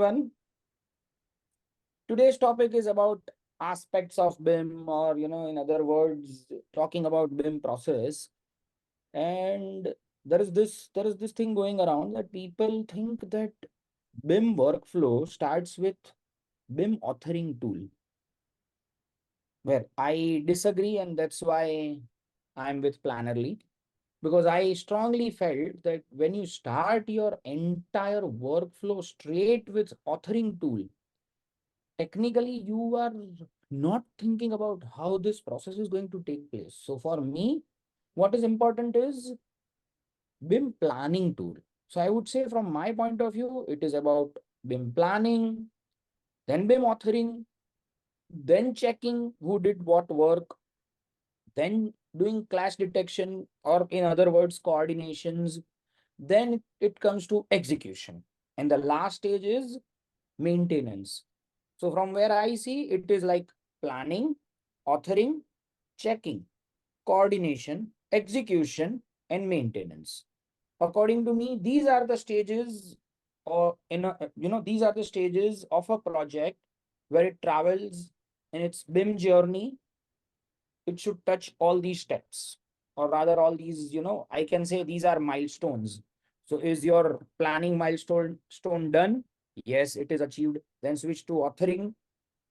everyone. Today's topic is about aspects of BIM, or in other words, talking about BIM process. And there is this thing going around that people think that BIM workflow starts with BIM authoring tool, where I disagree, and that's why I'm with Plannerly. Because I strongly felt that when you start your entire workflow straight with authoring tool, technically you are not thinking about how this process is going to take place. So for me, what is important is BIM planning tool. So I would say from my point of view, it is about BIM planning, then BIM authoring, then checking who did what work, then doing clash detection, or in other words, coordinations. Then it comes to execution. And the last stage is maintenance. So from where I see, it is like planning, authoring, checking, coordination, execution, and maintenance. According to me, these are the stages, or these are the stages of a project where it travels in its BIM journey. It should touch all these steps, or rather all these, I can say these are milestones. So is your planning milestone done? Yes, it is achieved. Then switch to authoring.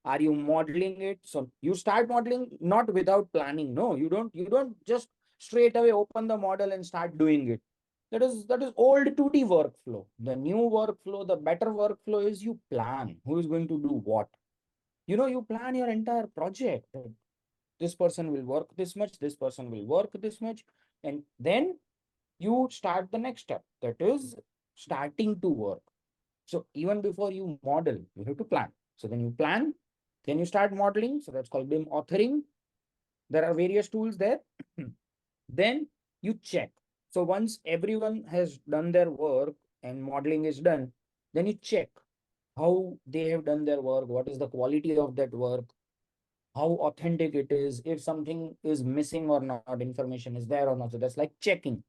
Are you modeling it? So you start modeling not without planning. No, you don't just straight away open the model and start doing it. That is old 2D workflow. The new workflow, the better workflow is you plan who is going to do what. You plan your entire project. This person will work this much, this person will work this much, and then you start the next step, that is starting to work. So even before you model, you have to plan. So then you plan, then you start modeling. So that's called BIM authoring. There are various tools there. Then you check. So once everyone has done their work and modeling is done, then you check how they have done their work, what is the quality of that work, how authentic it is, if something is missing or not, information is there or not. So that's like checking.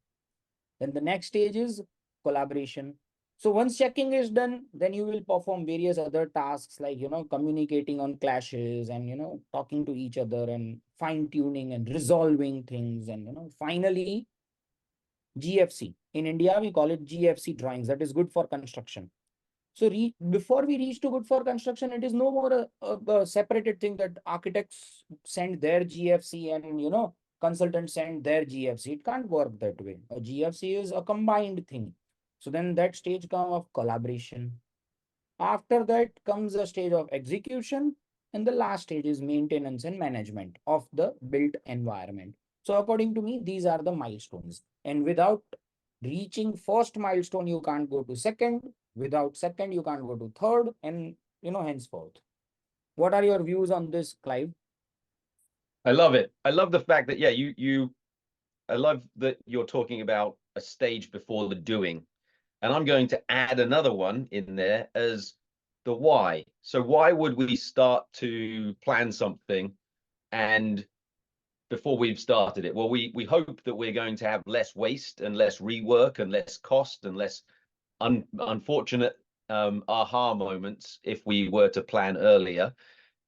Then the next stage is collaboration. So once checking is done, then you will perform various other tasks like, communicating on clashes and, talking to each other and fine tuning and resolving things. And, finally, GFC. In India, we call it GFC drawings. That is good for construction. So before we reach to good for construction, it is no more a separated thing that architects send their GFC and, consultants send their GFC. It can't work that way. A GFC is a combined thing. So then that stage comes of collaboration. After that comes a stage of execution. And the last stage is maintenance and management of the built environment. So according to me, these are the milestones. And without reaching first milestone, you can't go to second. Without second, you can't go to third, and henceforth. What are your views on this, Clive? I love it. I love the fact that, yeah, I love that you're talking about a stage before the doing. And I'm going to add another one in there as the why. So why would we start to plan something and before we've started it? Well, we hope that we're going to have less waste and less rework and less cost and less unfortunate aha moments if we were to plan earlier.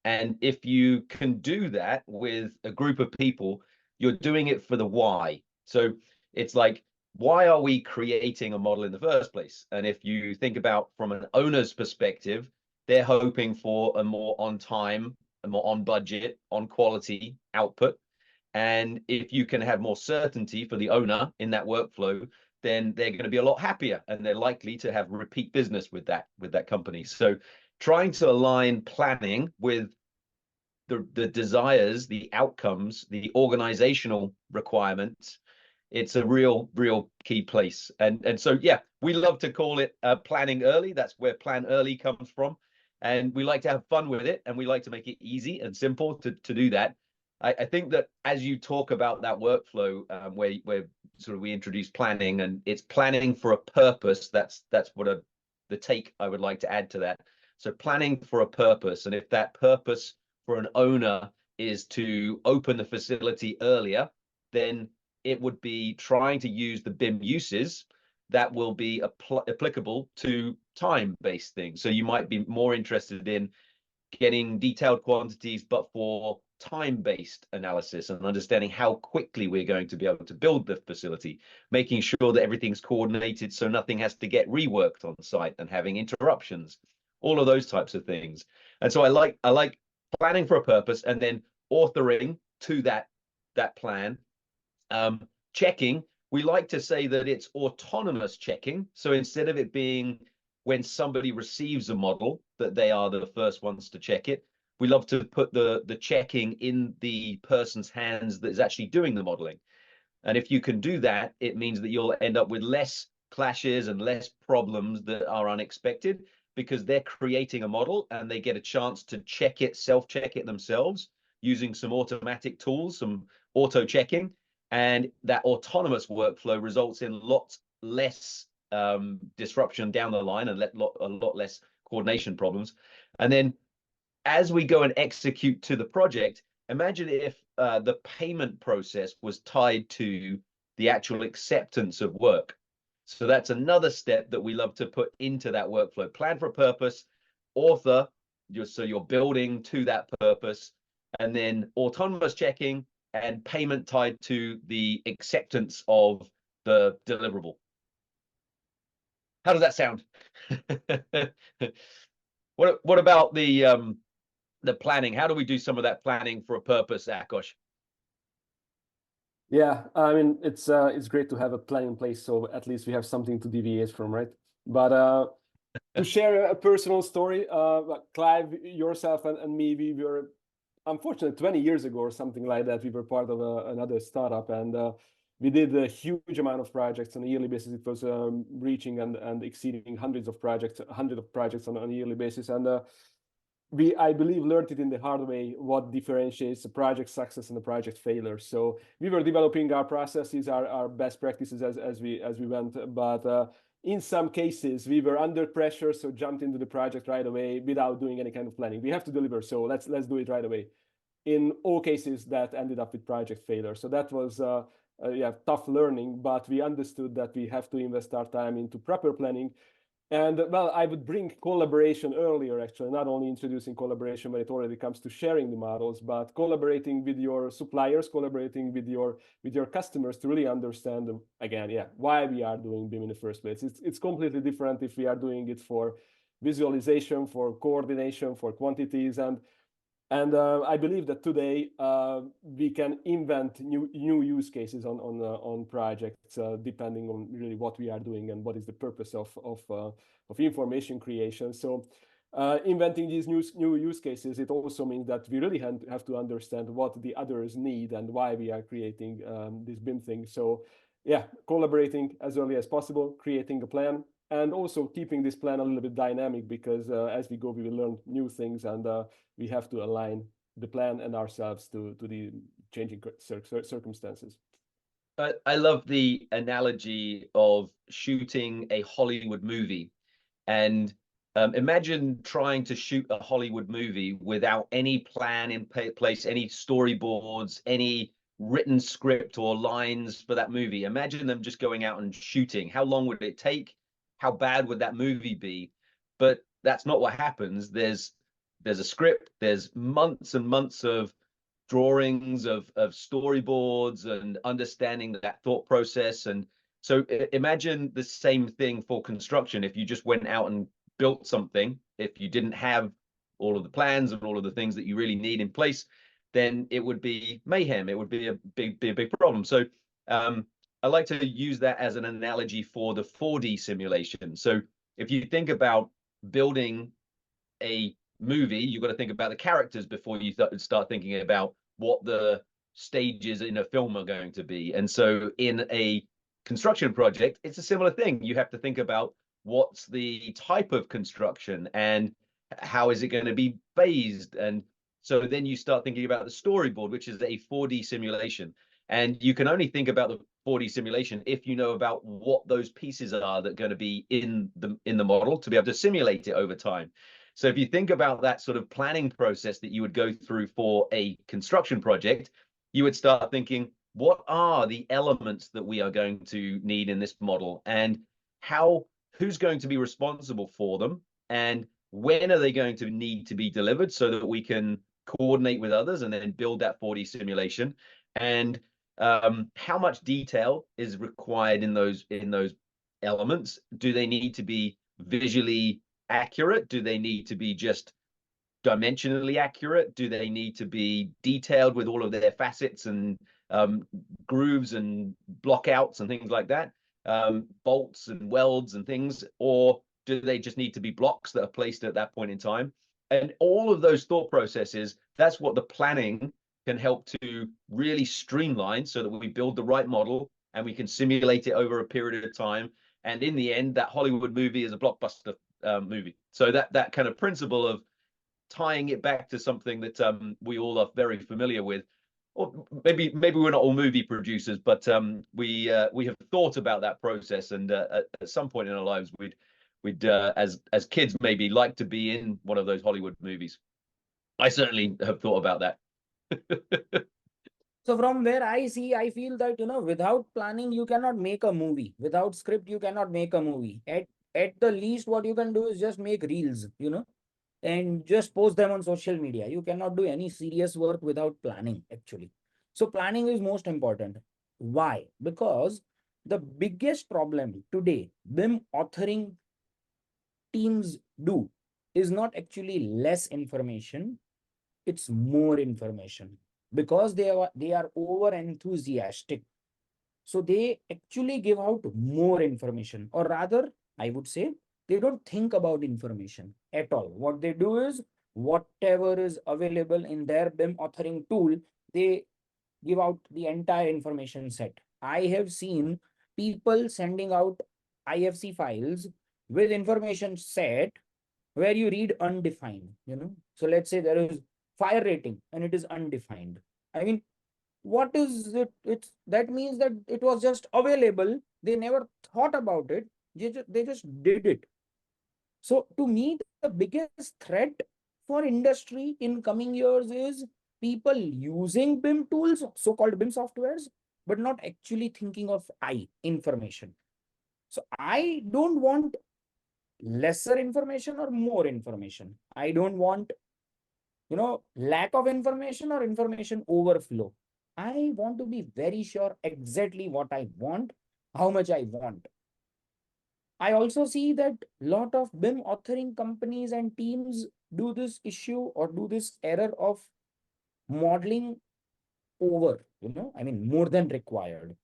And if you can do that with a group of people, you're doing it for the why. So it's like, why are we creating a model in the first place? And if you think about from an owner's perspective, they're hoping for a more on time, a more on budget, on quality output. And if you can have more certainty for the owner in that workflow, then they're going to be a lot happier and they're likely to have repeat business with that company. So trying to align planning with the desires, the outcomes, the organizational requirements, it's a real key place. And so, yeah, we love to call it planning early. That's where plan early comes from. And we like to have fun with it, and we like to make it easy and simple to do that. I think that as you talk about that workflow, where sort of we introduce planning, and it's planning for a purpose. That's what the take I would like to add to that. So planning for a purpose, and if that purpose for an owner is to open the facility earlier, then it would be trying to use the BIM uses that will be applicable to time-based things. So you might be more interested in getting detailed quantities, but for time-based analysis and understanding how quickly we're going to be able to build the facility, making sure that everything's coordinated so nothing has to get reworked on site and having interruptions, all of those types of things. And so I like planning for a purpose and then authoring to that plan. Checking, we like to say that it's autonomous checking. So instead of it being when somebody receives a model that they are the first ones to check it, we love to put the checking in the person's hands that is actually doing the modeling. And if you can do that, it means that you'll end up with less clashes and less problems that are unexpected, because they're creating a model and they get a chance to check it, self-check it themselves using some automatic tools, some auto checking. And that autonomous workflow results in lots less disruption down the line and a lot less coordination problems. And then as we go and execute to the project, imagine if the payment process was tied to the actual acceptance of work. So that's another step that we love to put into that workflow. Plan for a purpose, author, so you're building to that purpose, and then autonomous checking and payment tied to the acceptance of the deliverable. How does that sound? What about the planning? How do we do some of that planning for a purpose, Akosh? Yeah, I mean, it's great to have a plan in place, so at least we have something to deviate from, right? But to share a personal story, Clive, yourself and me, we were unfortunately 20 years ago or something like that, we were part of another startup, and we did a huge amount of projects on a yearly basis. It was reaching and exceeding hundreds of projects on a yearly basis, and we, I believe, learned it in the hard way what differentiates a project success and a project failure. So we were developing our processes, our best practices as we went, but in some cases we were under pressure, so jumped into the project right away without doing any kind of planning. We have to deliver, so let's do it right away. In all cases, that ended up with project failure. So that was yeah, tough learning, but we understood that we have to invest our time into proper planning. And well, I would bring collaboration earlier, actually, not only introducing collaboration when it already comes to sharing the models, but collaborating with your suppliers, collaborating with your customers to really understand, again, yeah, why we are doing BIM in the first place. It's completely different if we are doing it for visualization, for coordination, for quantities, and I believe that today we can invent new use cases on projects depending on really what we are doing and what is the purpose of information creation. So inventing these new use cases, it also means that we really have to understand what the others need and why we are creating this BIM thing. So yeah, collaborating as early as possible, creating a plan, and also keeping this plan a little bit dynamic, because as we go, we will learn new things, and we have to align the plan and ourselves to the changing circumstances. I love the analogy of shooting a Hollywood movie. And imagine trying to shoot a Hollywood movie without any plan in place, any storyboards, any written script or lines for that movie. Imagine them just going out and shooting. How long would it take? How bad would that movie be? But that's not what happens. There's a script, there's months and months of drawings, of storyboards, and understanding that thought process. And so imagine the same thing for construction. If you just went out and built something, if you didn't have all of the plans and all of the things that you really need in place, then it would be mayhem. It would be a big problem. So I like to use that as an analogy for the 4D simulation. So if you think about building a movie, you've got to think about the characters before you start thinking about what the stages in a film are going to be. And so in a construction project, it's a similar thing. You have to think about what's the type of construction and how is it going to be phased. And so then you start thinking about the storyboard, which is a 4D simulation. And you can only think about the 4D simulation if you know about what those pieces are that are going to be in the model to be able to simulate it over time. So if you think about that sort of planning process that you would go through for a construction project, you would start thinking, what are the elements that we are going to need in this model? And who's going to be responsible for them, and when are they going to need to be delivered, so that we can coordinate with others and then build that 4D simulation, and how much detail is required in those elements. Do they need to be visually accurate? Do they need to be just dimensionally accurate? Do they need to be detailed with all of their facets and grooves and blockouts and things like that, bolts and welds and things? Or do they just need to be blocks that are placed at that point in time? And all of those thought processes, that's what the planning can help to really streamline, so that we build the right model and we can simulate it over a period of time. And in the end, that Hollywood movie is a blockbuster movie. So that kind of principle of tying it back to something that we all are very familiar with, or maybe we're not all movie producers, but we have thought about that process, and at some point in our lives, we'd as kids maybe like to be in one of those Hollywood movies. I certainly have thought about that. So from where I see, I feel that, without planning, you cannot make a movie. Without script, you cannot make a movie. At the least, what you can do is just make reels, and just post them on social media. You cannot do any serious work without planning, actually. So planning is most important. Why? Because the biggest problem today BIM authoring teams do is not actually less information, it's more information, because they are over enthusiastic. So they actually give out more information, or rather, I would say, they don't think about information at all. What they do is, whatever is available in their BIM authoring tool, they give out the entire information set. I have seen people sending out IFC files with information set where you read undefined. So let's say there is fire rating and it is undefined. I mean, what is it? It's that means that it was just available. They never thought about it. They just did it. So to me, the biggest threat for industry in coming years is people using BIM tools, so-called BIM softwares, but not actually thinking of information. So I don't want lesser information or more information. I don't want, lack of information or information overflow. I want to be very sure exactly what I want, how much I want. I also see that lot of BIM authoring companies and teams do this issue or do this error of modeling over, I mean, more than required.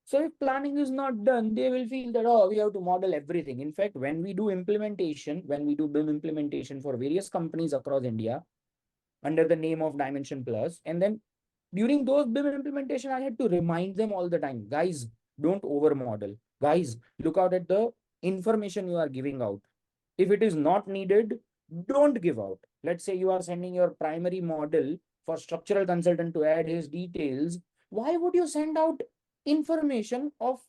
So if planning is not done, they will feel that, oh, we have to model everything. In fact, when we do BIM implementation for various companies across India under the name of Dimension Plus, and then during those BIM implementation, I had to remind them all the time, guys, don't over model. Guys, look out at the information you are giving out. If it is not needed, don't give out. Let's say you are sending your primary model for structural consultant to add his details. Why would you send out information of,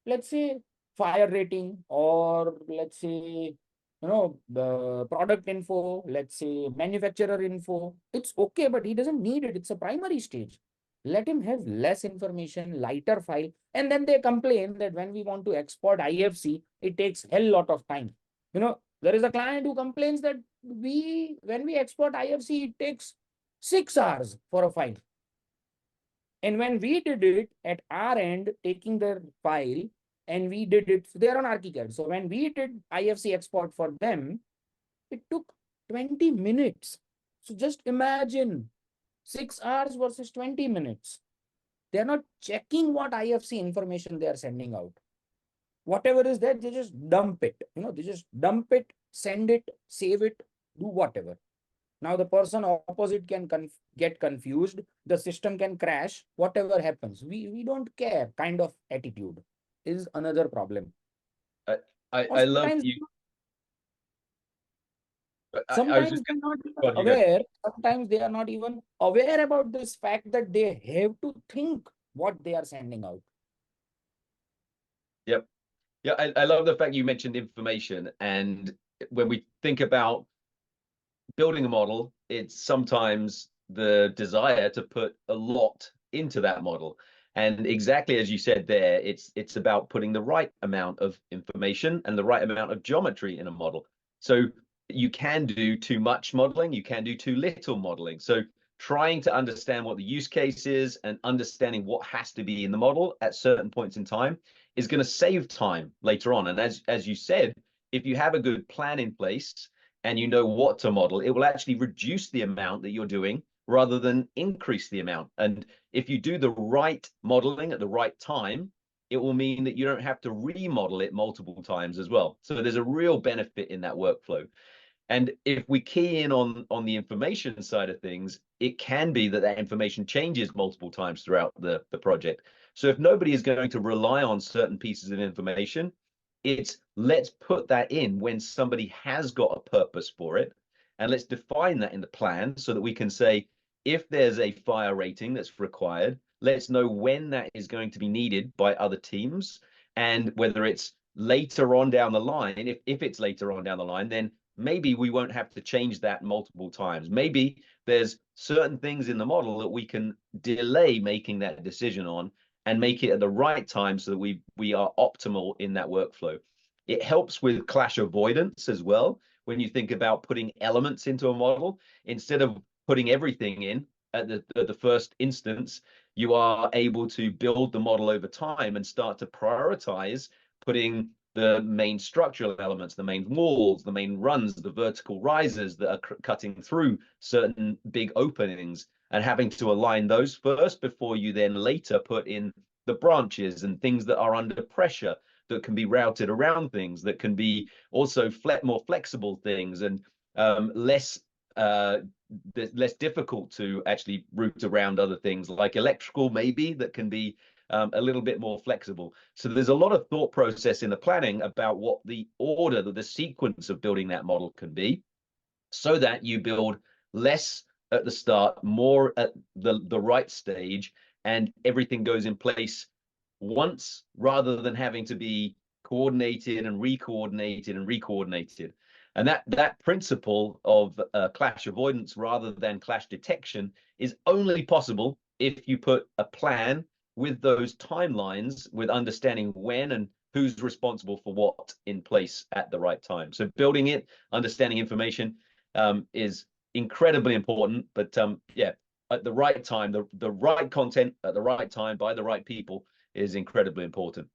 let's say, fire rating, or let's say, the product info, let's say manufacturer info? It's okay, but he doesn't need it. It's a primary stage. Let him have less information, lighter file. And then they complain that when we want to export IFC, it takes hell lot of time. There is a client who complains that when we export IFC, it takes 6 hours for a file. And when we did it at our end, taking their file, and we did it, they're on ArchiCAD. So when we did IFC export for them, it took 20 minutes. So just imagine 6 hours versus 20 minutes. They're not checking what IFC information they are sending out. Whatever is there, they just dump it. They just dump it, send it, save it, do whatever. Now the person opposite can get confused. The system can crash. Whatever happens, we don't care. Kind of attitude is another problem. I love Sometimes, you. I was sometimes just they're not even God, you go. aware. Sometimes they are not even aware about this fact that they have to think what they are sending out. Yep. Yeah, I love the fact you mentioned information. And when we think about building a model, it's sometimes the desire to put a lot into that model. And exactly as you said there, it's about putting the right amount of information and the right amount of geometry in a model. So you can do too much modeling, you can do too little modeling. So trying to understand what the use case is and understanding what has to be in the model at certain points in time is going to save time later on. And as you said, if you have a good plan in place and you know what to model, it will actually reduce the amount that you're doing rather than increase the amount. And if you do the right modeling at the right time, it will mean that you don't have to remodel it multiple times as well. So there's a real benefit in that workflow. And if we key in on the information side of things, it can be that that information changes multiple times throughout the project. So if nobody is going to rely on certain pieces of information, it's let's put that in when somebody has got a purpose for it. And let's define that in the plan so that we can say, if there's a fire rating that's required, let's know when that is going to be needed by other teams. And whether it's later on down the line, if it's later on down the line, then maybe we won't have to change that multiple times. Maybe there's certain things in the model that we can delay making that decision on and make it at the right time so that we are optimal in that workflow. It helps with clash avoidance as well. When you think about putting elements into a model, instead of putting everything in at the first instance, you are able to build the model over time and start to prioritize putting the main structural elements, the main walls, the main runs, the vertical risers that are cutting through certain big openings, and having to align those first before you then later put in the branches and things that are under pressure that can be routed around things, that can be also more flexible things and less difficult to actually route around other things like electrical maybe that can be a little bit more flexible. So there's a lot of thought process in the planning about what the order, the sequence of building that model can be, so that you build less at the start, more at the right stage, and everything goes in place once rather than having to be coordinated and recoordinated and recoordinated. And that principle of clash avoidance rather than clash detection is only possible if you put a plan with those timelines, with understanding when and who's responsible for what in place at the right time. So building it, understanding information is incredibly important. But yeah, at the right time, the right content at the right time by the right people is incredibly important.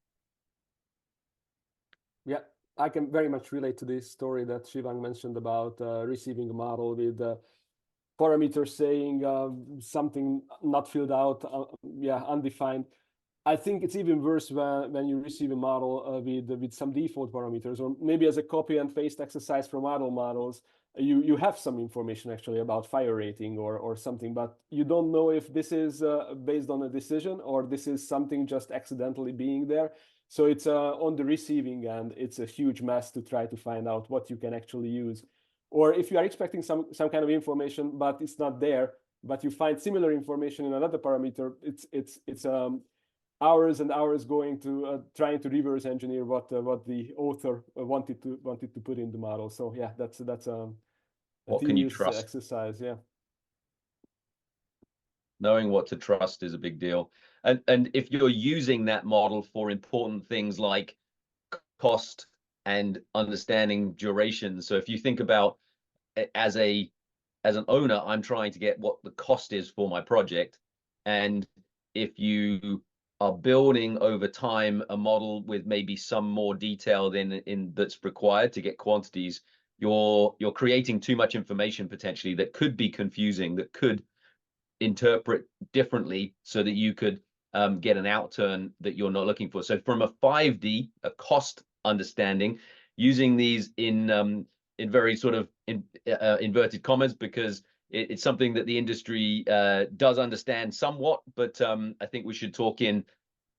Yeah, I can very much relate to this story that Shivang mentioned about receiving a model with parameters saying something not filled out, yeah, undefined. I think it's even worse when you receive a model with some default parameters, or maybe as a copy and paste exercise from other models, you have some information actually about fire rating or something, but you don't know if this is based on a decision or this is something just accidentally being there. So it's on the receiving end, it's a huge mess to try to find out what you can actually use. Or if you are expecting some kind of information, but it's not there, but you find similar information in another parameter, it's hours and hours going to trying to reverse engineer what the author wanted to put in the model. So yeah, that's a What can you tedious trust? exercise. Yeah. Knowing what to trust is a big deal. And if you're using that model for important things like cost and understanding duration, so if you think about as an owner, I'm trying to get what the cost is for my project, and if you are building over time a model with maybe some more detail in that's required to get quantities, you're creating too much information potentially that could be confusing, that could interpret differently so that you could get an outturn that you're not looking for. So from a 5D, a cost understanding, using these in very sort of inverted commas, because it's something that the industry does understand somewhat, but I think we should talk in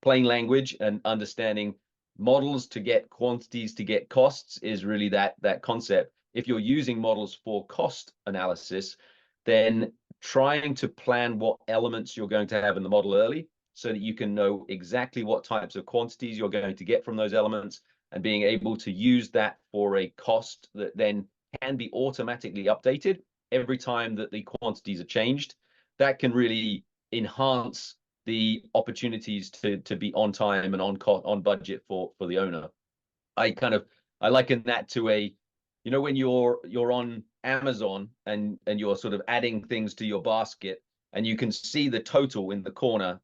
plain language, and understanding models to get quantities to get costs is really that concept. If you're using models for cost analysis, then trying to plan what elements you're going to have in the model early so that you can know exactly what types of quantities you're going to get from those elements, and being able to use that for a cost that then can be automatically updated every time that the quantities are changed. That can really enhance the opportunities to be on time and on budget for the owner. I liken that to a, you know, when you're on Amazon and you're sort of adding things to your basket and you can see the total in the corner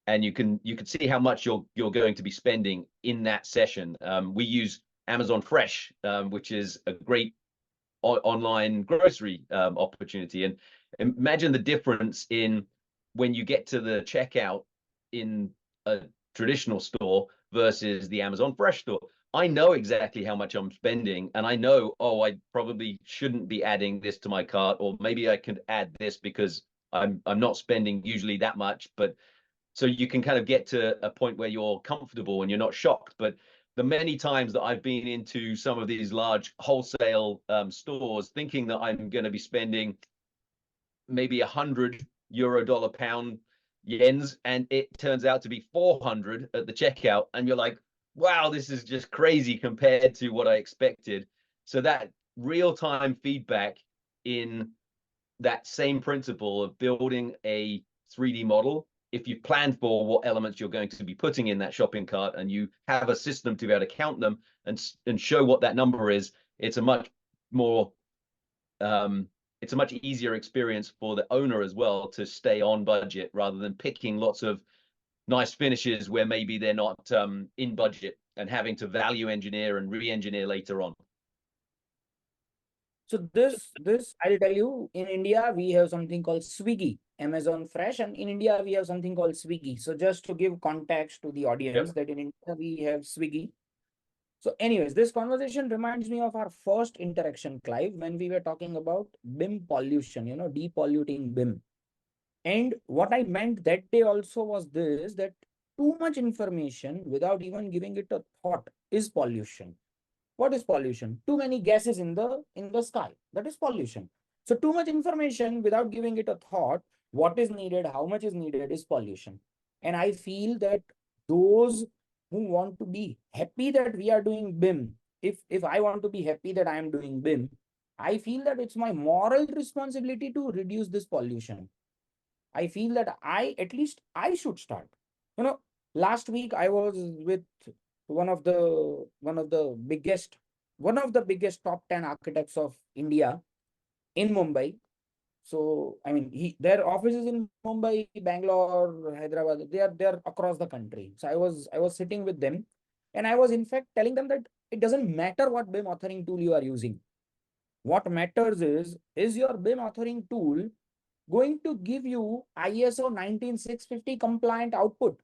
and you can see how much you're going to be spending in that session. We use Amazon Fresh, which is a great online grocery opportunity. And imagine the difference in when you get to the checkout in a traditional store versus the Amazon Fresh store. I know exactly how much I'm spending, and I know, oh, I probably shouldn't be adding this to my cart, or maybe I could add this because I'm not spending usually that much. But so you can kind of get to a point where you're comfortable and you're not shocked. But the many times that I've been into some of these large wholesale stores thinking that I'm going to be spending maybe 100 euro, dollar, pound, yens, and it turns out to be 400 at the checkout, and you're like, wow, this is just crazy compared to what I expected. So that real-time feedback in that same principle of building a 3D model, if you've planned for what elements you're going to be putting in that shopping cart and you have a system to be able to count them and show what that number is, it's a much more it's a much easier experience for the owner as well to stay on budget rather than picking lots of nice finishes where maybe they're not in budget and having to value engineer and re-engineer later on. So this I'll tell you, in India we have something called Swiggy, Amazon Fresh, and in India we have something called Swiggy. So just to give context to the audience, that in India we have Swiggy. So anyways, this conversation reminds me of our first interaction, Clive, when we were talking about BIM pollution, you know, depolluting BIM. And what I meant that day also was this, that too much information without even giving it a thought is pollution. What is pollution? Too many gases in the sky. That is pollution. So too much information without giving it a thought, what is needed, how much is needed, is pollution. And I feel that those who want to be happy that we are doing BIM, if I want to be happy that I am doing BIM, I feel that it's my moral responsibility to reduce this pollution. I feel that at least I should start. You know, last week I was with one of the biggest top 10 architects of India in Mumbai. So I mean, their offices in Mumbai, Bangalore, Hyderabad, they are across the country. So I was sitting with them, and I was in fact telling them that it doesn't matter what BIM authoring tool you are using. What matters is your BIM authoring tool going to give you ISO 19650 compliant output?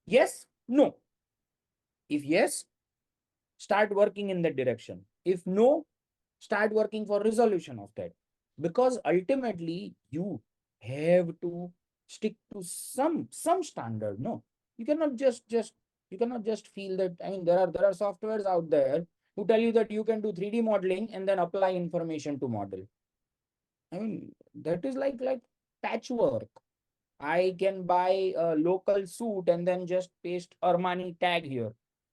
Yes, no. If yes, start working in that direction. If no, start working for resolution of that. Because ultimately you have to stick to some standard. No, you cannot just feel that. I mean, there are softwares out there who tell you that you can do 3D modeling and then apply information to model. I mean, that is like patchwork. I can buy a local suit and then just paste Armani tag here.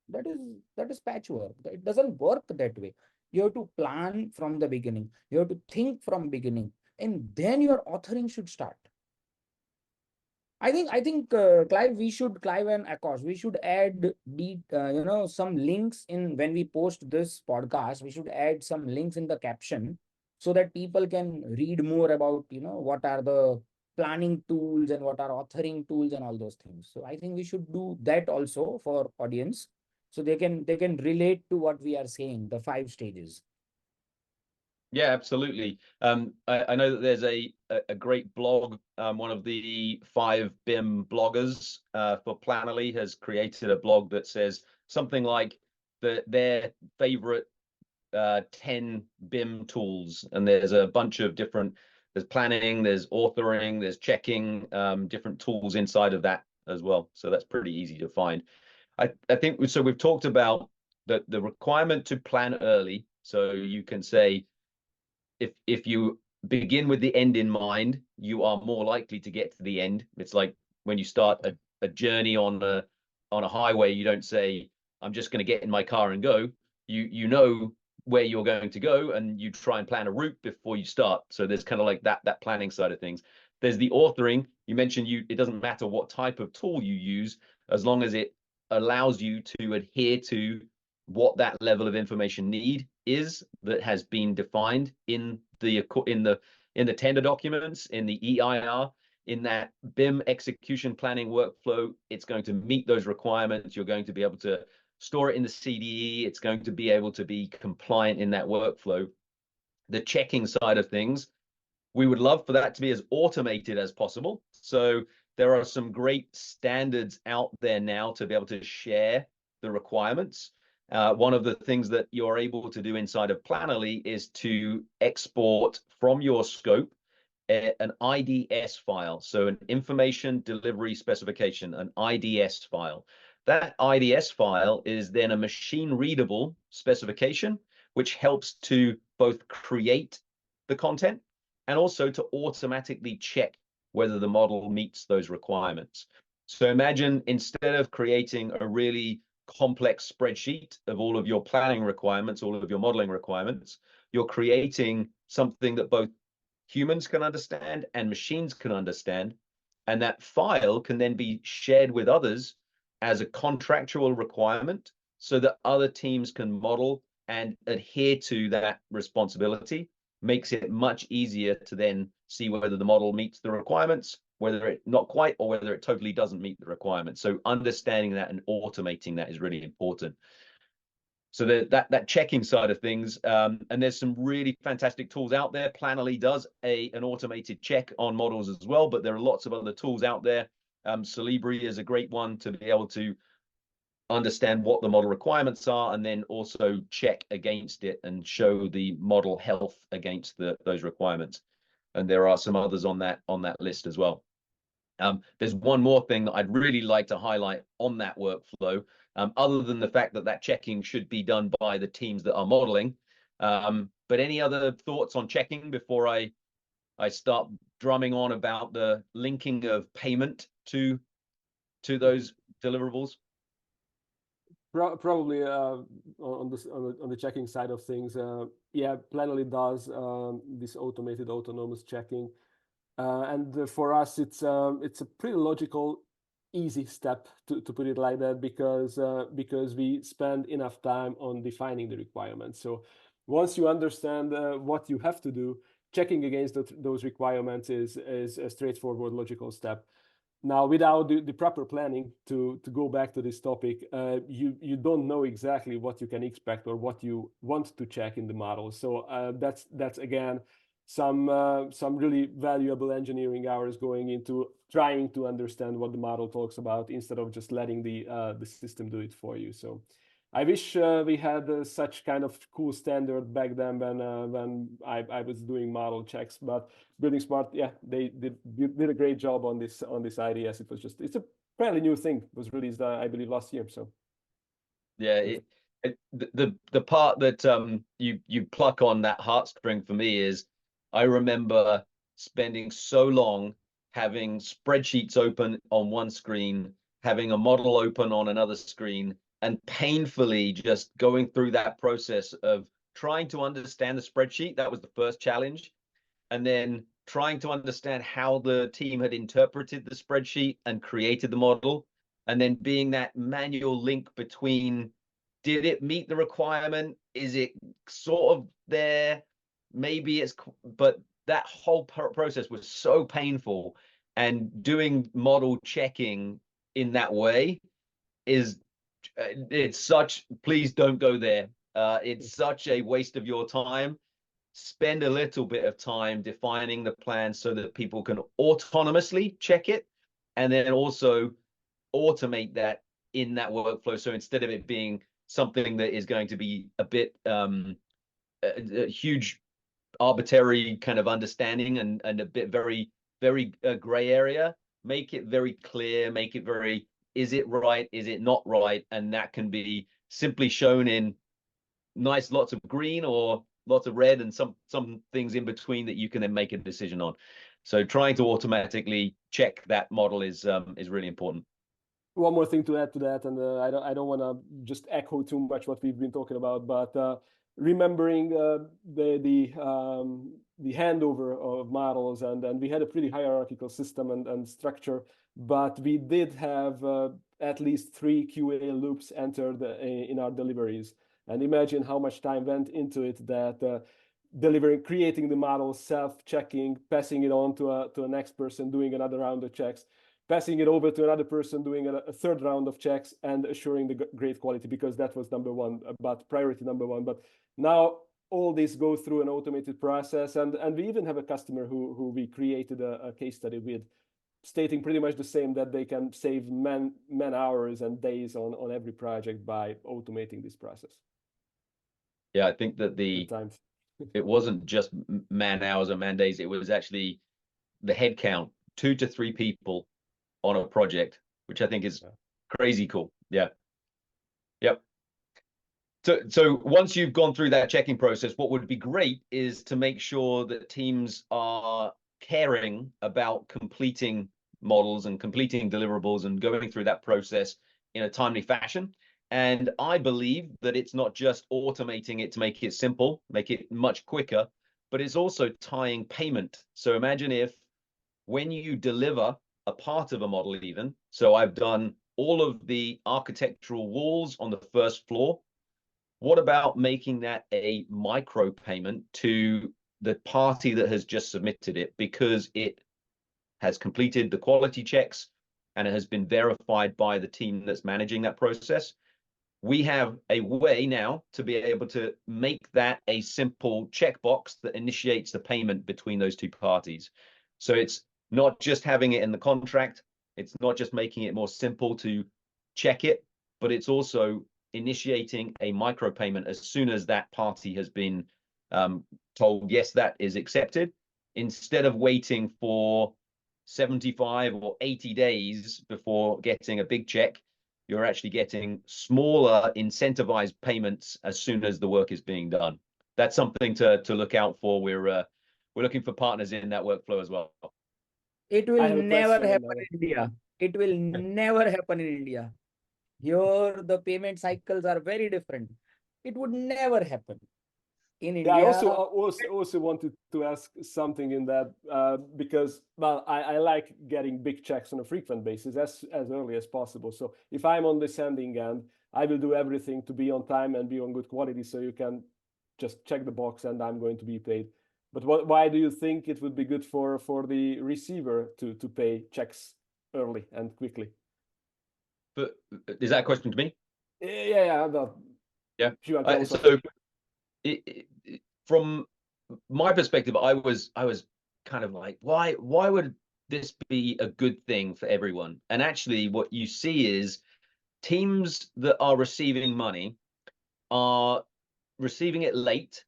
That is patchwork. It doesn't work that way. You have to plan from the beginning. You have to think from beginning, and then your authoring should start. I think Clive and Akash, we should add some links in when we post this podcast. We should add some links in the caption so that people can read more about what are the planning tools and what are authoring tools and all those things. So I think we should do that also for audience so they can relate to what we are saying, the 5 stages. Yeah, absolutely. I know that there's a great blog. One of the 5 BIM bloggers for Plannerly has created a blog that says something like their favorite 10 BIM tools, and there's a bunch of different. There's planning, there's authoring, there's checking, different tools inside of that as well. So that's pretty easy to find. I think so. We've talked about the requirement to plan early, so you can say, if you begin with the end in mind, you are more likely to get to the end. It's like when you start a journey on a highway, you don't say, I'm just going to get in my car and go. You know where you're going to go, and you try and plan a route before you start. So there's kind of like that planning side of things. there's the authoring. You mentioned it doesn't matter what type of tool you use, as long as it allows you to adhere to what that level of information need is that has been defined in the tender documents, in the EIR, in that BIM execution planning workflow. It's going to meet those requirements. You're going to be able to store it in the CDE. It's going to be able to be compliant in that workflow. The checking side of things, we would love for that to be as automated as possible. So there are some great standards out there now to be able to share the requirements. One of the things that you're able to do inside of Plannerly is to export from your scope an IDS file, so an information delivery specification, an IDS file. That IDS file is then a machine readable specification, which helps to both create the content and also to automatically check whether the model meets those requirements. So imagine, instead of creating a really complex spreadsheet of all of your planning requirements, all of your modeling requirements, you're creating something that both humans can understand and machines can understand. And that file can then be shared with others as a contractual requirement so that other teams can model and adhere to that responsibility. Makes it much easier to then see whether the model meets the requirements, whether it not quite, or whether it totally doesn't meet the requirements. So understanding that and automating that is really important. So that checking side of things, and there's some really fantastic tools out there. Plannerly does an automated check on models as well, but there are lots of other tools out there. Celebri is a great one to be able to understand what the model requirements are and then also check against it and show the model health against those requirements. And there are some others on that list as well. There's one more thing that I'd really like to highlight on that workflow, other than the fact that checking should be done by the teams that are modeling. But any other thoughts on checking before I start drumming on about the linking of payment to those deliverables? Probably on the checking side of things, yeah, Plannerly does this automated autonomous checking, and for us it's a pretty logical, easy step to put it like that, because we spend enough time on defining the requirements. So once you understand what you have to do, checking against those requirements is a straightforward, logical step. Now, without the proper planning, to go back to this topic, you don't know exactly what you can expect or what you want to check in the model. So that's again some really valuable engineering hours going into trying to understand what the model talks about instead of just letting the system do it for you. So I wish we had such kind of cool standard back then when I was doing model checks. But Building Smart, yeah, they did a great job on this IDS. It's a fairly new thing. It was released, I believe, last year. So yeah, the part that you pluck on that heartstring for me is, I remember spending so long having spreadsheets open on one screen, having a model open on another screen, and painfully just going through that process of trying to understand the spreadsheet. That was the first challenge. And then trying to understand how the team had interpreted the spreadsheet and created the model. And then being that manual link between, did it meet the requirement? Is it sort of there? Maybe it's, but that whole process was so painful. And doing model checking in that way is, it's such, please don't go there. It's such a waste of your time. Spend a little bit of time defining the plan so that people can autonomously check it, and then also automate that in that workflow. So instead of it being something that is going to be a bit a huge arbitrary kind of understanding and a bit very gray area, make it very clear, make it very, is it right, is it not right? And that can be simply shown in nice lots of green or lots of red and some things in between that you can then make a decision on. So trying to automatically check that model is really important. One more thing to add to that, and I don't want to just echo too much what we've been talking about, but remembering the handover of models, and we had a pretty hierarchical system and structure, but we did have at least 3 QA loops entered in our deliveries. And imagine how much time went into it, that creating the model, self-checking, passing it on to a next person, doing another round of checks, passing it over to another person, doing a third round of checks, and assuring the great quality, because that was number one, but priority number one. But now all this goes through an automated process, and we even have a customer who we created a case study with, stating pretty much the same, that they can save man hours and days on every project by automating this process. Yeah, I think that Good times. it wasn't just man hours or man days, it was actually the head count, 2 to 3 people on a project, which I think is crazy cool. Yeah. Yep. So once you've gone through that checking process, what would be great is to make sure that teams are caring about completing models and completing deliverables and going through that process in a timely fashion. And I believe that it's not just automating it to make it simple, make it much quicker, but it's also tying payment. So imagine if when you deliver a part of a model even, so I've done all of the architectural walls on the first floor, what about making that a micro payment to the party that has just submitted it, because it has completed the quality checks and it has been verified by the team that's managing that process? We have a way now to be able to make that a simple checkbox that initiates the payment between those two parties. So it's not just having it in the contract, it's not just making it more simple to check it, but it's also initiating a micropayment as soon as that party has been told, yes, that is accepted, instead of waiting for 75 or 80 days before getting a big check. You're actually getting smaller incentivized payments as soon as the work is being done. That's something to look out for. We're looking for partners in that workflow as well. It I will have a never question on happen that. in India. It will never happen in India. Here, the payment cycles are very different. It would never happen. In Yeah, I India, also wanted to ask something in that, because, well, I like getting big checks on a frequent basis as early as possible. So if I'm on the sending end, I will do everything to be on time and be on good quality, so you can just check the box and I'm going to be paid. But why do you think it would be good for the receiver to pay checks early and quickly? But is that a question to me? Yeah. Well, Yeah. Shivan can also. So from my perspective, I was kind of like, why would this be a good thing for everyone? And actually, what you see is teams that are receiving money are receiving it late,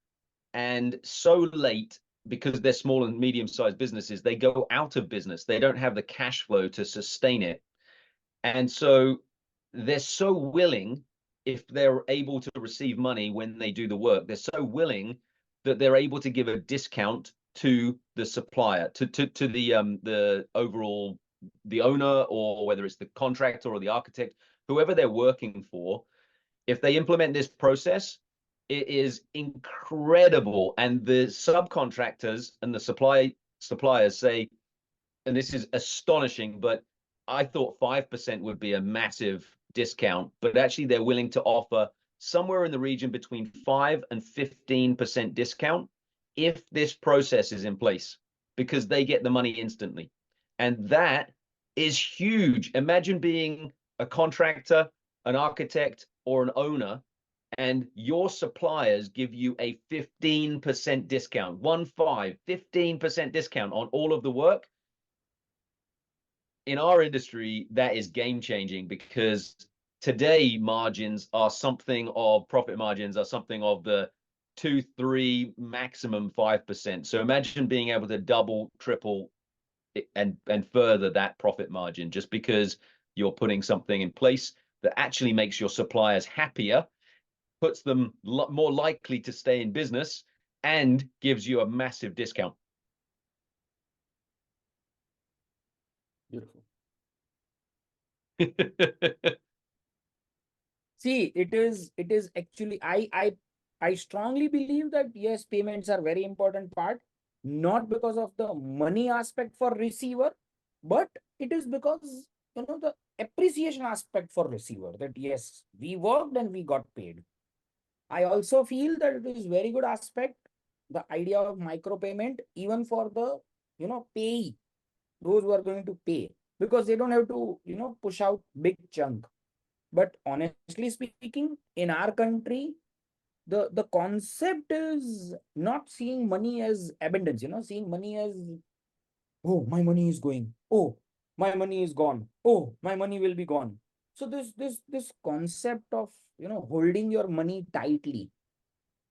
and so late because they're small and medium-sized businesses, they go out of business. They don't have the cash flow to sustain it. And so they're so willing, if they're able to receive money when they do the work, they're so willing that they're able to give a discount to the supplier, to the overall, the owner, or whether it's the contractor or the architect, whoever they're working for. If they implement this process, it is incredible. And the subcontractors and the suppliers say, and this is astonishing, but I thought 5% would be a massive discount, but actually they're willing to offer somewhere in the region between 5 and 15% discount if this process is in place, because they get the money instantly. And that is huge. Imagine being a contractor, an architect, or an owner, and your suppliers give you a 15% discount, 15% discount on all of the work. In our industry, that is game changing, because today margins are something of profit margins are something of the 2, 3, maximum 5%. So imagine being able to double, triple, and further that profit margin, just because you're putting something in place that actually makes your suppliers happier, puts them more likely to stay in business, and gives you a massive discount. Beautiful. see, it is actually, I I strongly believe that yes, payments are very important part, not because of the money aspect for receiver, but it is because the appreciation aspect for receiver, that yes, we worked and we got paid. I also feel that it is very good aspect, the idea of micropayment, even for the payee, those who are going to pay, because they don't have to push out big chunk. But honestly speaking, in our country, the concept is not seeing money as abundance, seeing money as, oh, my money is going, oh, my money is gone, oh, my money will be gone. So this concept of holding your money tightly,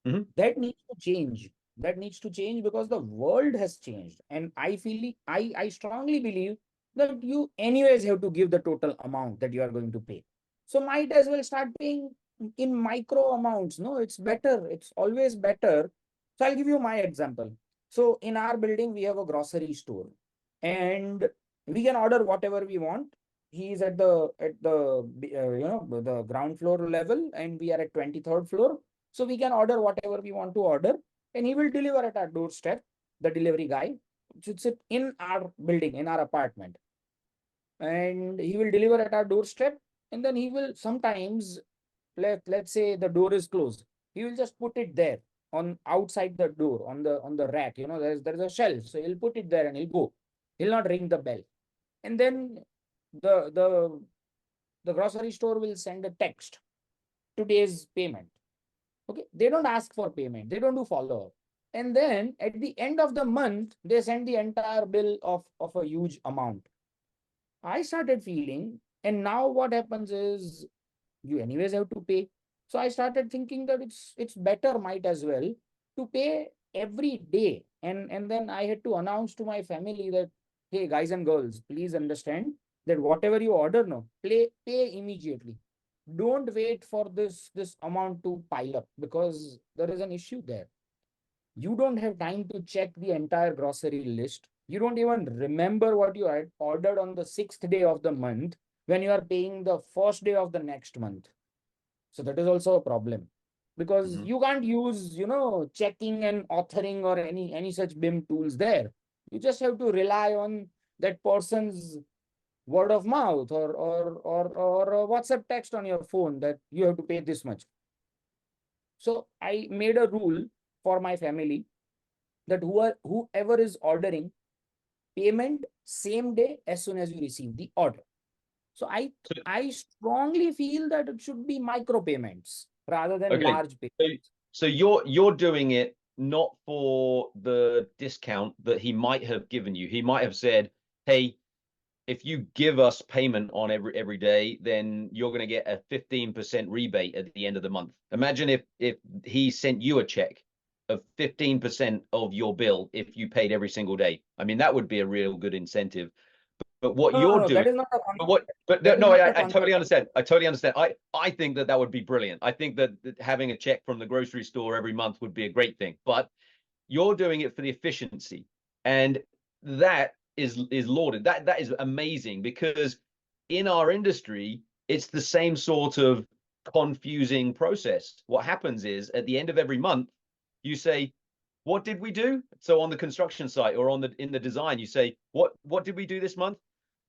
Mhm. that needs to change. That needs to change because the world has changed. And I strongly believe that you anyways have to give the total amount that you are going to pay. So might as well start paying in micro amounts. No, it's better. It's always better. So I'll give you my example. So in our building, we have a grocery store and we can order whatever we want. He is at the ground floor level and we are at 23rd floor, so we can order whatever we want to order, and he will deliver at our doorstep. The delivery guy should sit in our building, in our apartment, and he will deliver at our doorstep. And then he will sometimes, let's say the door is closed, he will just put it there on outside the door on the rack. There's a shelf, so he'll put it there and he'll go. He'll not ring the bell. And then the the the grocery store will send a text, today's payment. Okay, they don't ask for payment, they don't do follow up, and then at the end of the month they send the entire bill of a huge amount. I started feeling, and now what happens is you anyways have to pay. So I started thinking that it's better, might as well, to pay every day. And then I had to announce to my family that, hey guys and girls, please understand that whatever you order now, pay immediately. Don't wait for this amount to pile up, because there is an issue there. You don't have time to check the entire grocery list. You don't even remember what you had ordered on the 6th day of the month when you are paying the first day of the next month. So that is also a problem, because Mhm. you can't use checking and authoring or any such BIM tools there. You just have to rely on that person's word of mouth, or a WhatsApp text on your phone that you have to pay this much. So I made a rule for my family that whoever is ordering, payment same day as soon as you receive the order. So So, I strongly feel that it should be micro payments rather than okay, large so payments. so you're doing it not for the discount that he might have given you. He might have said, "Hey, if you give us payment on every day, then you're going to get a 15% rebate at the end of the month." Imagine if he sent you a check of 15% of your bill if you paid every single day. I mean, that would be a real good incentive. But what No, no, you're no, doing, that is not the but what, concept. but That is no, not the I totally concept. understand. I totally understand. I think that would be brilliant. I think that having a check from the grocery store every month would be a great thing. But you're doing it for the efficiency, and that is lauded. That is amazing, because in our industry it's the same sort of confusing process. What happens is at the end of every month you say, what did we do? So on the construction site or on the in the design, you say, what did we do this month?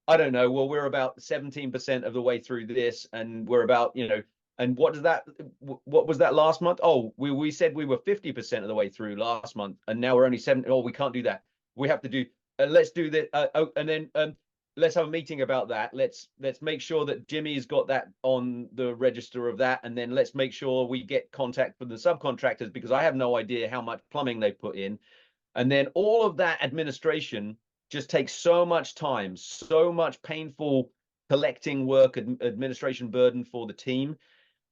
I don't know. Well, we're about 17% of the way through this, and we're about, and what does that, what was that last month? Oh, we said we were 50% of the way through last month, and now we're only 7. Oh, we can't do that. We have to do, let's do that. And then let's have a meeting about that. Let's make sure that Jimmy's got that on the register of that, and then let's make sure we get contact from the subcontractors, because I have no idea how much plumbing they put in. And then all of that administration just takes so much time, so much painful collecting work, administration burden for the team.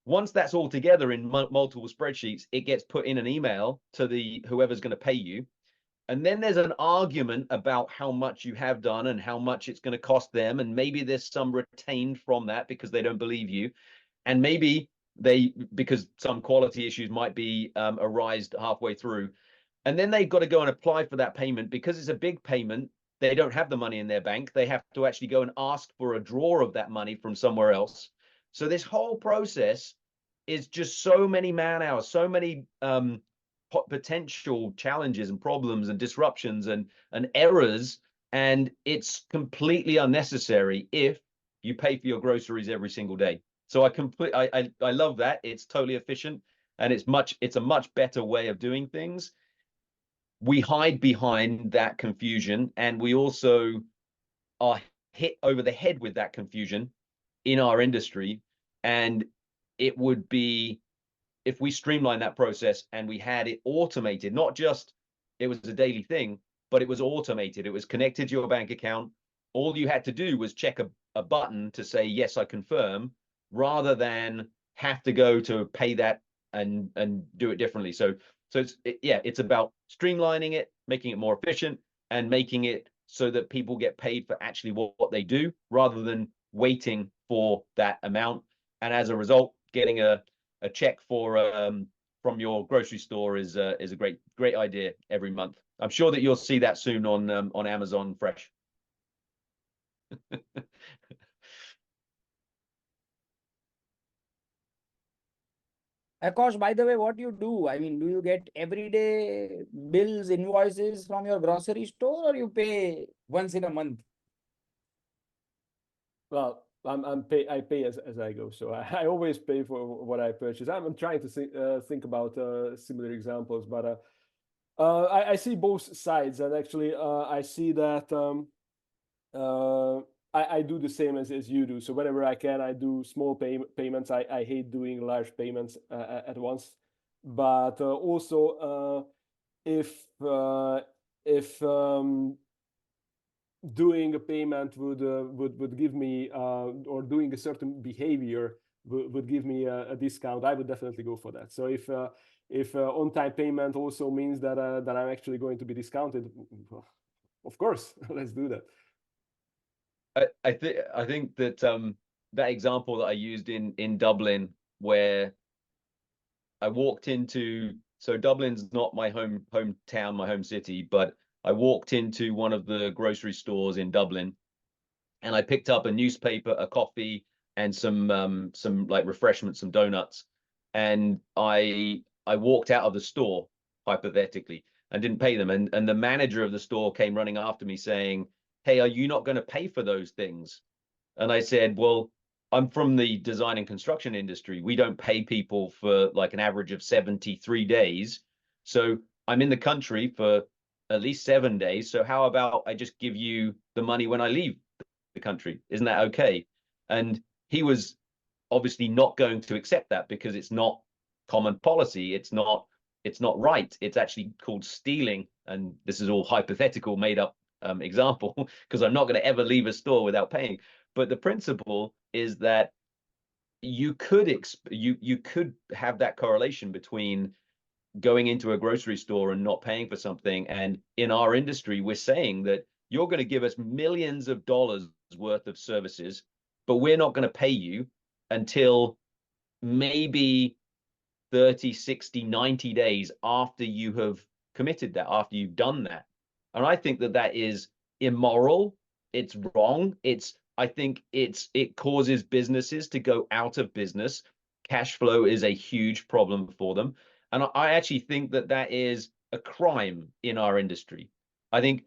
Once that's all together in multiple spreadsheets, it gets put in an email to the whoever's going to pay you. And then there's an argument about how much you have done and how much it's going to cost them. And maybe there's some retained from that because they don't believe you. And maybe because some quality issues might be arised halfway through. And then they've got to go and apply for that payment. Because it's a big payment, they don't have the money in their bank. They have to actually go and ask for a draw of that money from somewhere else. So this whole process is just so many man hours, so many potential challenges and problems and disruptions and errors, and it's completely unnecessary if you pay for your groceries every single day. So I love that. It's totally efficient, and it's a much better way of doing things. We hide behind that confusion, and we also are hit over the head with that confusion in our industry. And it would be, if we streamline that process and we had it automated, not just it was a daily thing, but it was automated, it was connected to your bank account. All you had to do was check a button to say, yes, I confirm, rather than have to go to pay that and do it differently. So it's about streamlining it, making it more efficient, and making it so that people get paid for actually what they do, rather than waiting for that amount. And as a result, getting a check for from your grocery store is a great idea every month. I'm sure that you'll see that soon on Amazon Fresh. Akash, by the way, what you do? I mean, do you get everyday bills, invoices from your grocery store, or you pay once in a month? Well, I pay as I go, so I always pay for what I purchase. I'm trying to think about similar examples, but I see both sides, and actually I see that I do the same as you do. So whenever I can, I do small payments. I hate doing large payments at once, but also if doing a payment would give me or doing a certain behavior would give me a discount, I would definitely go for that. So if on-time payment also means that that I'm actually going to be discounted, of course, let's do that. I think that that example that I used in Dublin, where I walked into, so Dublin's not my hometown, my home city, but I walked into one of the grocery stores in Dublin, and I picked up a newspaper, a coffee, and some like refreshments, some donuts, and I walked out of the store hypothetically and didn't pay them, and the manager of the store came running after me saying, "Hey, are you not going to pay for those things?" And I said, "Well, I'm from the design and construction industry. We don't pay people for like an average of 73 days. So I'm in the country for at least 7 days. So how about I just give you the money when I leave the country? Isn't that okay?" And he was obviously not going to accept that, because it's not common policy. It's not right. It's actually called stealing. And this is all hypothetical, made up example, because I'm not going to ever leave a store without paying. But the principle is that you could you could have that correlation between going into a grocery store and not paying for something. And in our industry, we're saying that you're going to give us millions of dollars worth of services, but we're not going to pay you until maybe 30, 60, 90 days after you have committed that, after you've done that. And I think that that is immoral. It's wrong. I think it causes businesses to go out of business. Cash flow is a huge problem for them. And I actually think that that is a crime in our industry. I think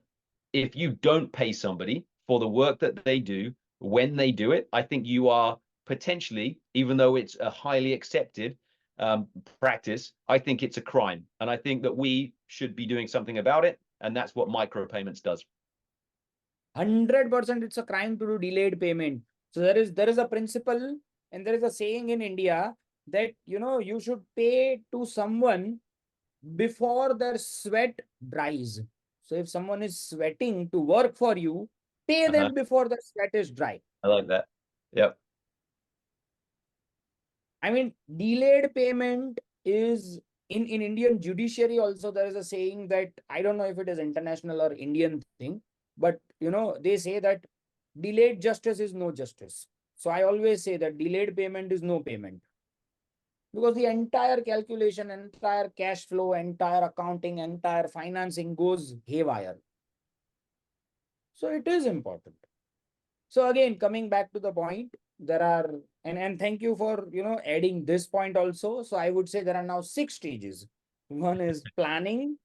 if you don't pay somebody for the work that they do when they do it, I think you are potentially, even though it's a highly accepted practice, I think it's a crime. And I think that we should be doing something about it. And that's what micropayments does. 100% it's a crime to do delayed payment. So there is a principle, and there is a saying in India that you should pay to someone before their sweat dries. So if someone is sweating to work for you, pay them before the sweat is dry. I like that. Yep. I mean, delayed payment is in Indian judiciary also. There is a saying that, I don't know if it is international or Indian thing, but they say that delayed justice is no justice. So I always say that delayed payment is no payment, because the entire calculation, entire cash flow, entire accounting, entire financing goes haywire. So it is important. So again, coming back to the point, there are, and thank you for, adding this point also. So I would say there are now 6 stages. One is planning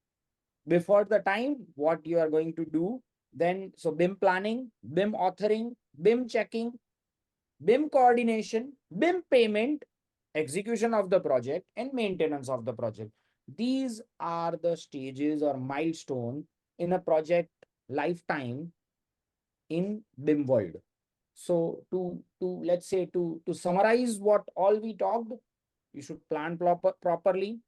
before the time, what you are going to do. Then, so BIM planning, BIM authoring, BIM checking, BIM coordination, BIM payment, execution of the project, and maintenance of the project. These are the stages or milestone in a project lifetime in BIM world. So to let's say to summarize what all we talked, you should plan properly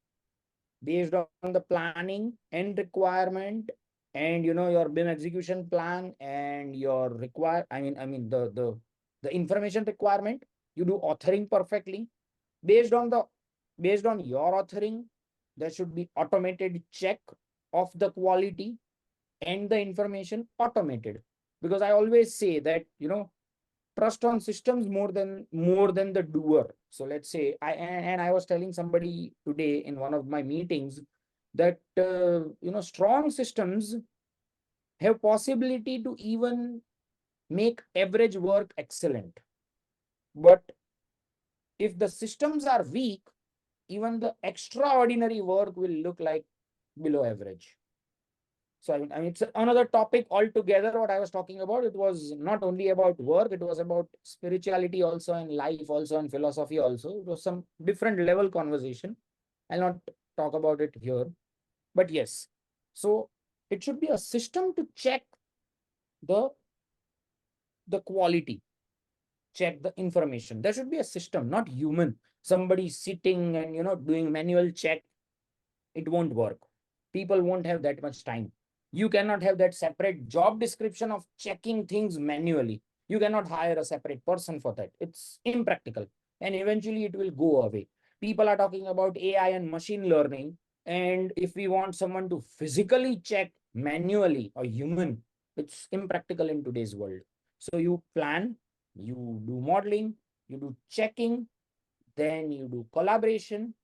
based on the planning and requirement, and your BIM execution plan and your the information requirement. You do authoring perfectly based on your authoring. There should be automated check of the quality and the information automated, because I always say that trust on systems more than the doer. So let's say and I was telling somebody today in one of my meetings that strong systems have possibility to even make average work excellent, but if the systems are weak, even the extraordinary work will look like below average. So it's another topic altogether. What I was talking about, it was not only about work, it was about spirituality also, and life also, and philosophy also. It was some different level conversation. I'll not talk about it here, but yes. So it should be a system to check the quality, check the information. There should be a system, not human. Somebody sitting and doing manual check, it won't work. People won't have that much time. You cannot have that separate job description of checking things manually. You cannot hire a separate person for that. It's impractical. And eventually it will go away. People are talking about AI and machine learning. And if we want someone to physically check manually or human, it's impractical in today's world. So you plan, you do modeling, you do checking, then you do collaboration.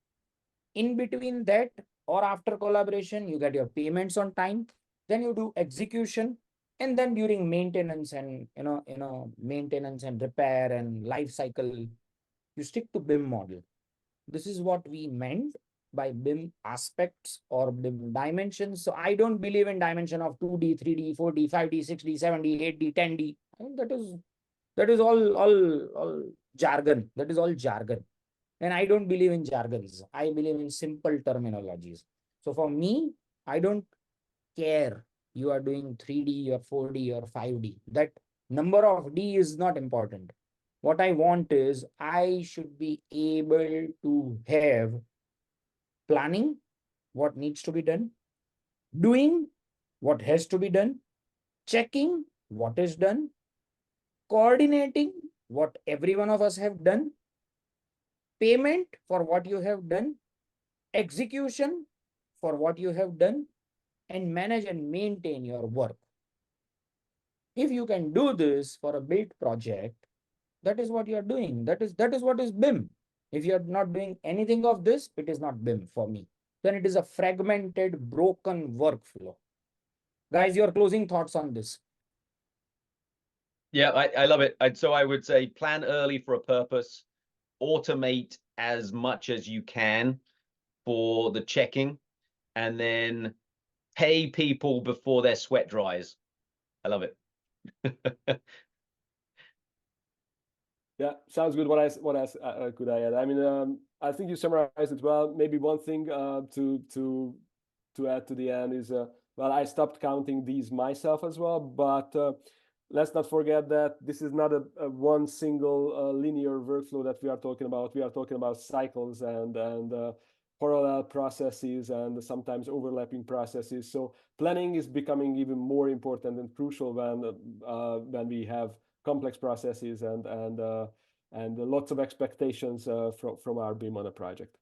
In between that or after collaboration, you get your payments on time, then you do execution, and then during maintenance and maintenance and repair and life cycle, you stick to BIM model. This is what we meant by BIM aspects or BIM dimensions. So I don't believe in dimension of 2D, 3D, 4D, 5D, 6D, 7D, 8D, 10D. I think that is all jargon. That is all jargon. And I don't believe in jargons. I believe in simple terminologies. So for me, I don't care you are doing 3D or 4D or 5D. That number of D is not important. What I want is I should be able to have planning, what needs to be done, doing what has to be done, checking what is done, coordinating what every one of us have done, payment for what you have done, execution for what you have done, and manage and maintain your work. If you can do this for a built project, that is what you are doing. That is what is BIM. If you are not doing anything of this, it is not BIM for me. Then it is a fragmented, broken workflow. Guys, your closing thoughts on this? Yeah, I love it. So I would say plan early for a purpose, automate as much as you can for the checking, and then pay people before their sweat dries. I love it. Yeah, sounds good. What else could I add? I mean, I think you summarized it well. Maybe one thing to add to the end is, well, I stopped counting these myself as well, but let's not forget that this is not a one single linear workflow that we are talking about. We are talking about cycles and parallel processes and sometimes overlapping processes. So planning is becoming even more important and crucial when we have complex processes and lots of expectations from our BIM on a project.